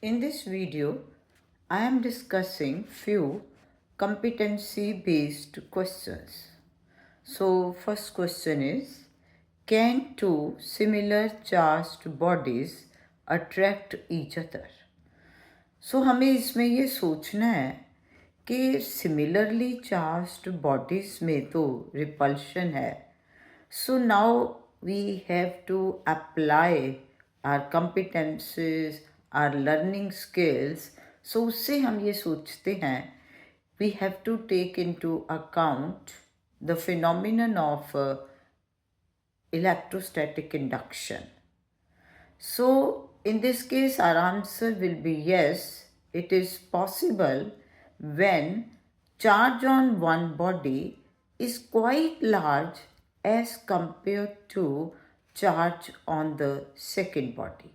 In this video, I am discussing few competency based questions. So, first question is, can two similar charged bodies attract each other? So, हमें इसमें ये सोचना है कि similarly charged bodies में तो repulsion है. So now we have to apply our competences, our learning skills. So उससे हम ये सोचते हैं, we have to take into account the phenomenon of electrostatic induction. So in this case, our answer will be yes, it is possible when charge on one body is quite large as compared to charge on the second body.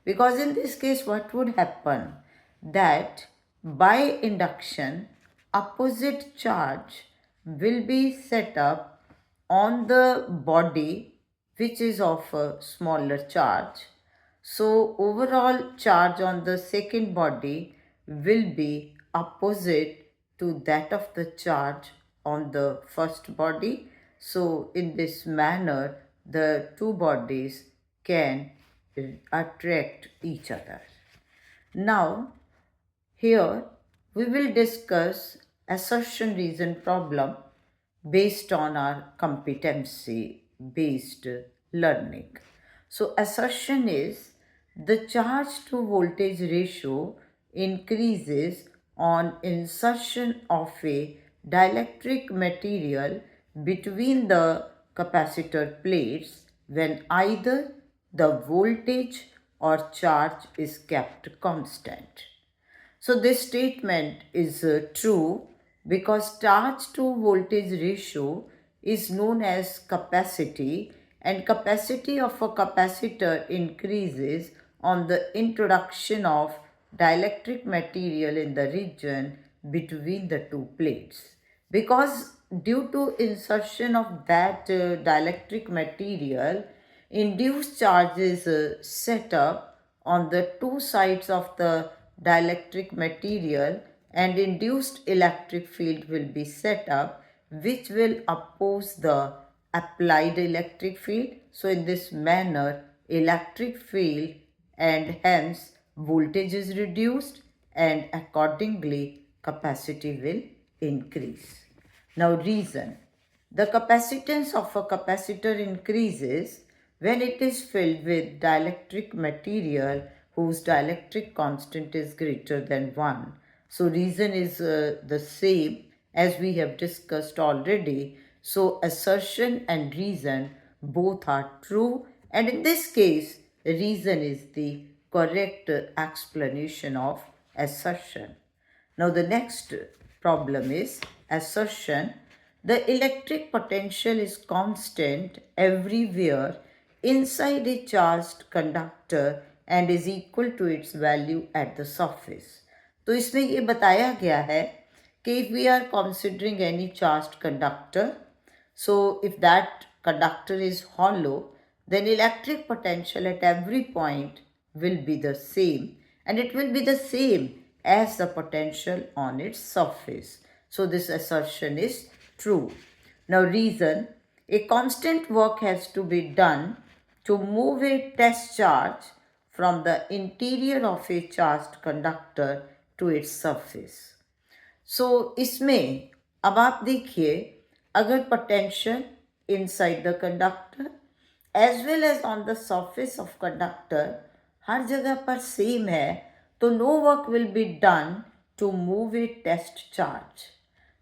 Because in this case, what would happen? That by induction, opposite charge will be set up on the body which is of a smaller charge. So overall charge on the second body will be opposite to that of the charge on the first body. So in this manner, the two bodies can attract each other. Now, here we will discuss assertion reason problem based on our competency based learning. So, assertion is the charge to voltage ratio increases on insertion of a dielectric material between the capacitor plates when either the voltage or charge is kept constant. So this statement is true because charge to voltage ratio is known as capacity, and capacity of a capacitor increases on the introduction of dielectric material in the region between the two plates. Because due to insertion of that dielectric material, induced charge is set up on the two sides of the dielectric material, and induced electric field will be set up which will oppose the applied electric field. So in this manner, electric field and hence voltage is reduced and accordingly capacity will increase. Now reason. The capacitance of a capacitor increases when it is filled with dielectric material whose dielectric constant is greater than 1. So reason is the same as we have discussed already. So assertion and reason both are true, and in this case reason is the correct explanation of assertion. Now the next problem is assertion. The electric potential is constant everywhere inside a charged conductor and is equal to its value at the surface. तो इसमें ये बताया गया है कि if we are considering any charged conductor, so if that conductor is hollow, then electric potential at every point will be the same, and it will be the same as the potential on its surface. So this assertion is true. Now reason, a constant work has to be done to move a test charge from the interior of a charged conductor to its surface. So इसमें अब आप देखिए, अगर potential inside the conductor as well as on the surface of conductor हर जगह पर same है, तो no work will be done to move a test charge.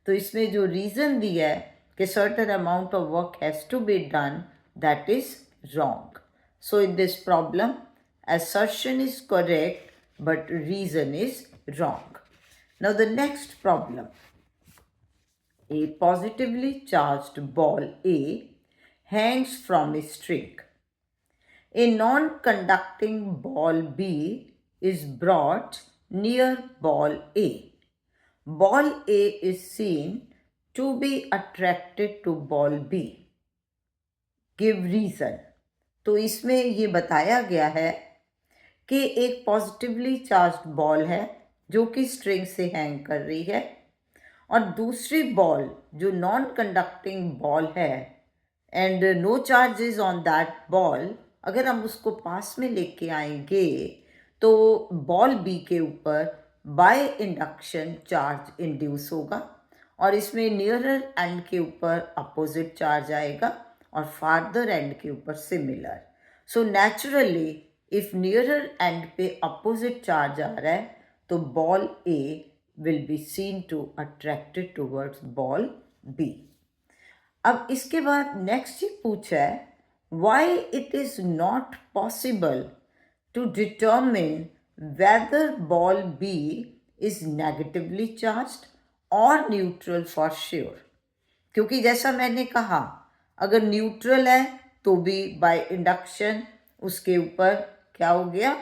तो इसमें जो रीजन दिया है कि certain amount of work has to be done, that is wrong. So in this problem, assertion is correct but reason is wrong. Now the next problem. A positively charged ball A hangs from a string. A non-conducting ball B is brought near ball A. Ball A is seen to be attracted to ball B. Give reason. तो इसमें ये बताया गया है कि एक positively charged ball है जो कि स्ट्रिंग से हैंग कर रही है, और दूसरी बॉल जो नॉन कंडक्टिंग बॉल है and no charge is on that ball, अगर हम उसको पास में लेके आएंगे तो बॉल बी के ऊपर बाय इंडक्शन चार्ज इंड्यूस होगा, और इसमें नियरर एंड के ऊपर अपोजिट चार्ज आएगा और फार्दर एंड के ऊपर similar. So naturally if nearer end पे अपोजिट चार्ज आ रहा है तो ball A will be seen to attracted towards ball B. अब इसके बाद नेक्स्ट ये पूछा है why it is not possible to determine whether ball B is negatively charged और न्यूट्रल फॉर श्योर। क्योंकि जैसा मैंने कहा, अगर न्यूट्रल है तो भी बाय इंडक्शन उसके ऊपर क्या हो गया,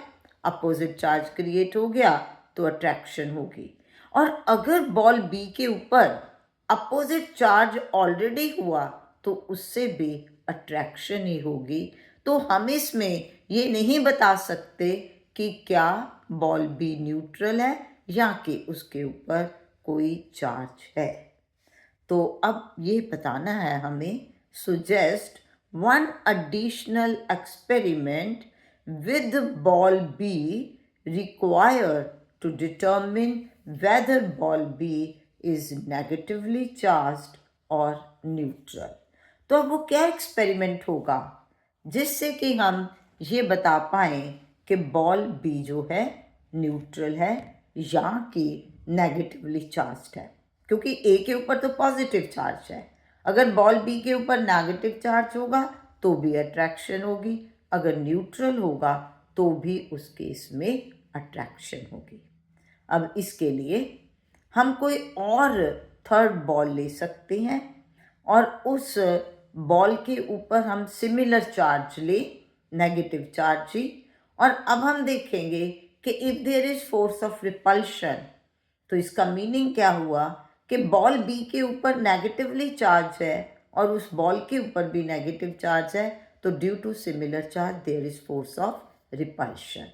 अपोजिट चार्ज क्रिएट हो गया, तो अट्रैक्शन होगी। और अगर बॉल बी के ऊपर अपोजिट चार्ज ऑलरेडी हुआ तो उससे भी अट्रैक्शन ही होगी। तो हम इसमें ये नहीं बता सकते कि क्या बॉल बी न्यूट्रल है या कि उसके ऊपर कोई चार्ज है। तो अब ये बताना है हमें, suggest one additional experiment with ball B require to determine whether ball B is negatively charged और न्यूट्रल। तो अब वो क्या एक्सपेरिमेंट होगा जिससे कि हम ये बता पाएँ कि बॉल बी जो है न्यूट्रल है या कि नेगेटिवली चार्ज्ड है। क्योंकि ए के ऊपर तो पॉजिटिव चार्ज है, अगर बॉल बी के ऊपर नेगेटिव चार्ज होगा तो भी अट्रैक्शन होगी, अगर न्यूट्रल होगा तो भी उस केस में अट्रैक्शन होगी। अब इसके लिए हम कोई और थर्ड बॉल ले सकते हैं और उस बॉल के ऊपर हम सिमिलर चार्ज ले, नेगेटिव चार्ज ही, और अब हम देखेंगे कि if there is force of repulsion, तो इसका मीनिंग क्या हुआ कि बॉल बी के ऊपर नेगेटिवली चार्ज है और उस बॉल के ऊपर भी नेगेटिव चार्ज है, तो due to similar charge there is force of repulsion.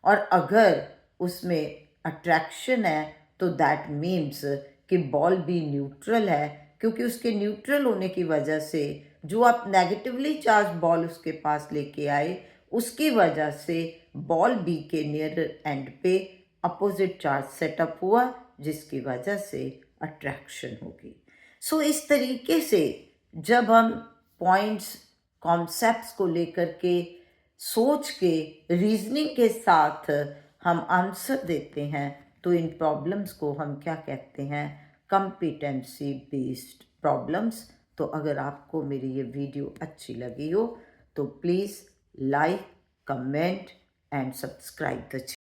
और अगर उसमें अट्रैक्शन है तो दैट मीन्स कि बॉल बी न्यूट्रल है, क्योंकि उसके न्यूट्रल होने की वजह से जो आप नेगेटिवली चार्ज बॉल उसके पास लेके आए उसकी वजह से बॉल बी के नियर एंड पे अपोजिट चार्ज सेटअप हुआ, जिसकी वजह से अट्रैक्शन होगी। सो इस तरीके से जब हम पॉइंट्स कॉन्सेप्ट्स को लेकर के सोच के रीजनिंग के साथ हम आंसर देते हैं तो इन प्रॉब्लम्स को हम क्या कहते हैं, कॉम्पिटेंसी बेस्ड प्रॉब्लम्स। तो अगर आपको मेरी ये वीडियो अच्छी लगी हो तो please like, comment and subscribe the channel.